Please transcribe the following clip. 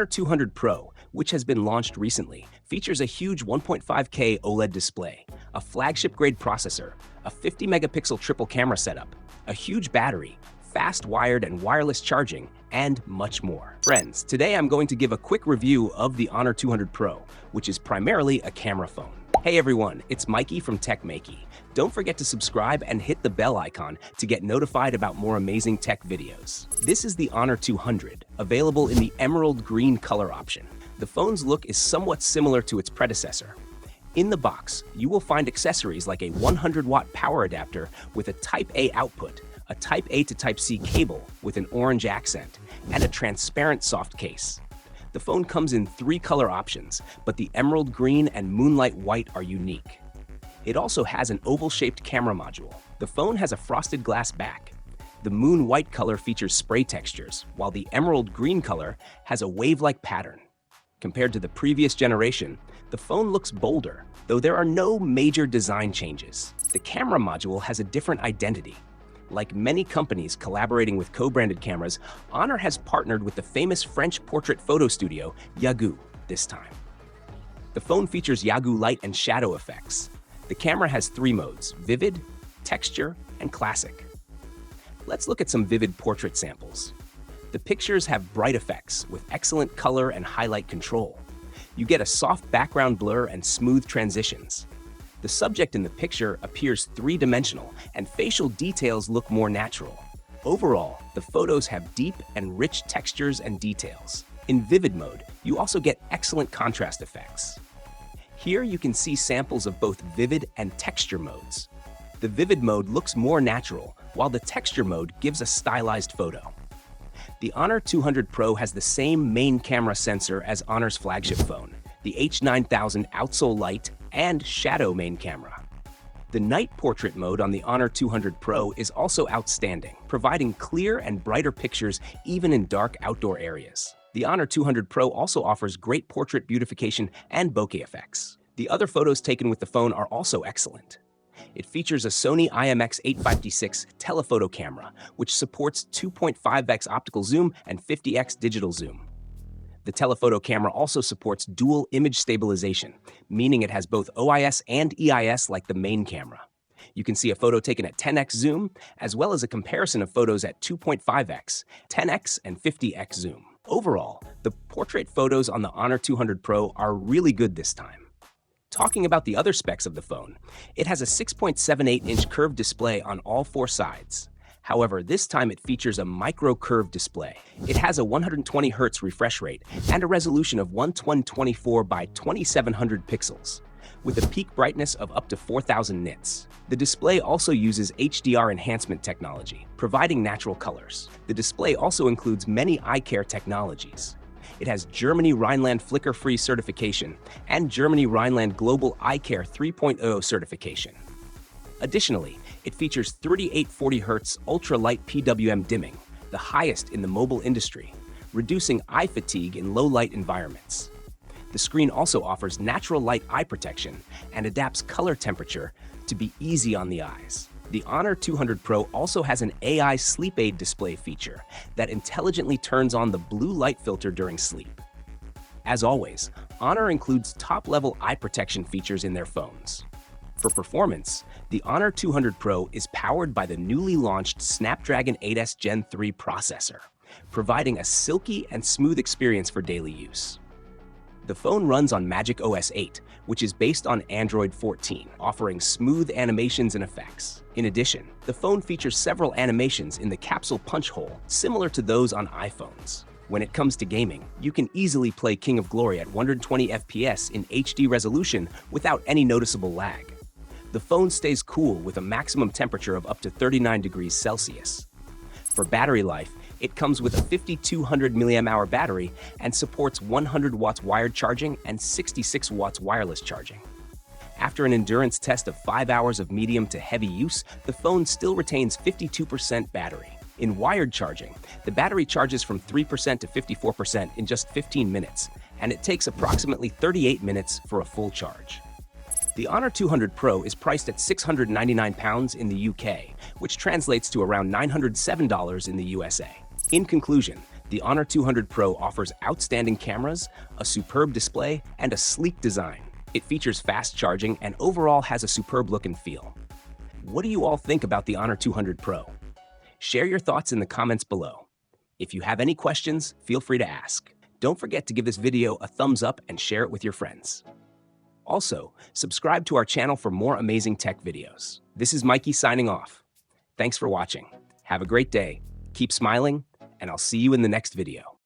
Honor 200 Pro, which has been launched recently, features a huge 1.5K OLED display, a flagship-grade processor, a 50-megapixel triple camera setup, a huge battery, fast wired and wireless charging, and much more. Friends, today I'm going to give a quick review of the Honor 200 Pro, which is primarily a camera phone. Hey everyone, it's Mikey from techmaiky. Don't forget to subscribe and hit the bell icon to get notified about more amazing tech videos. This is the Honor 200, available in the emerald green color option. The phone's look is somewhat similar to its predecessor. In the box, you will find accessories like a 100-watt power adapter with a Type-A output, a Type-A to Type-C cable with an orange accent, and a transparent soft case. The phone comes in 3 color options, but the emerald green and moonlight white are unique. It also has an oval-shaped camera module. The phone has a frosted glass back. The moon white color features spray textures, while the emerald green color has a wave-like pattern. Compared to the previous generation, the phone looks bolder, though there are no major design changes. The camera module has a different identity. Like many companies collaborating with co-branded cameras, Honor has partnered with the famous French portrait photo studio, Yagoo, this time. The phone features Yagoo light and shadow effects. The camera has 3 modes: vivid, texture, and classic. Let's look at some vivid portrait samples. The pictures have bright effects with excellent color and highlight control. You get a soft background blur and smooth transitions. The subject in the picture appears 3-dimensional, and facial details look more natural. Overall, the photos have deep and rich textures and details. In vivid mode, you also get excellent contrast effects. Here you can see samples of both vivid and texture modes. The vivid mode looks more natural, while the texture mode gives a stylized photo. The Honor 200 Pro has the same main camera sensor as Honor's flagship phone, the H9000 outsole light and shadow main camera. The night portrait mode on the Honor 200 Pro is also outstanding, providing clear and brighter pictures even in dark outdoor areas. The Honor 200 Pro also offers great portrait beautification and bokeh effects. The other photos taken with the phone are also excellent. It features a Sony IMX856 telephoto camera, which supports 2.5x optical zoom and 50x digital zoom. The telephoto camera also supports dual image stabilization, meaning it has both OIS and EIS like the main camera. You can see a photo taken at 10x zoom, as well as a comparison of photos at 2.5x, 10x, and 50x zoom. Overall, the portrait photos on the Honor 200 Pro are really good this time. Talking about the other specs of the phone, it has a 6.78-inch curved display on all 4 sides. However, this time it features a micro-curved display. It has a 120 Hz refresh rate and a resolution of 1124 by 2700 pixels, with a peak brightness of up to 4000 nits. The display also uses HDR enhancement technology, providing natural colors. The display also includes many eye care technologies. It has Germany Rhineland flicker-free certification and Germany Rhineland Global Eye Care 3.0 certification. Additionally, it features 3840 Hz ultra-light PWM dimming, the highest in the mobile industry, reducing eye fatigue in low-light environments. The screen also offers natural light eye protection and adapts color temperature to be easy on the eyes. The Honor 200 Pro also has an AI sleep aid display feature that intelligently turns on the blue light filter during sleep. As always, Honor includes top-level eye protection features in their phones. For performance, the Honor 200 Pro is powered by the newly launched Snapdragon 8S Gen 3 processor, providing a silky and smooth experience for daily use. The phone runs on Magic OS 8, which is based on Android 14, offering smooth animations and effects. In addition, the phone features several animations in the capsule punch hole, similar to those on iPhones. When it comes to gaming, you can easily play King of Glory at 120 FPS in HD resolution without any noticeable lag. The phone stays cool with a maximum temperature of up to 39 degrees Celsius. For battery life, it comes with a 5200 mAh battery and supports 100 watts wired charging and 66 watts wireless charging. After an endurance test of 5 hours of medium to heavy use, the phone still retains 52% battery. In wired charging, the battery charges from 3% to 54% in just 15 minutes, and it takes approximately 38 minutes for a full charge. The Honor 200 Pro is priced at £699 in the UK, which translates to around $907 in the USA. In conclusion, The Honor 200 Pro offers outstanding cameras, a superb display, and a sleek design. It features fast charging and overall has a superb look and feel. What do you all think about the Honor 200 Pro? Share your thoughts in the comments below. If you have any questions, feel free to ask. Don't forget to give this video a thumbs up and share it with your friends. Also, subscribe to our channel for more amazing tech videos. This is Maiky signing off. Thanks for watching. Have a great day, keep smiling, and I'll see you in the next video.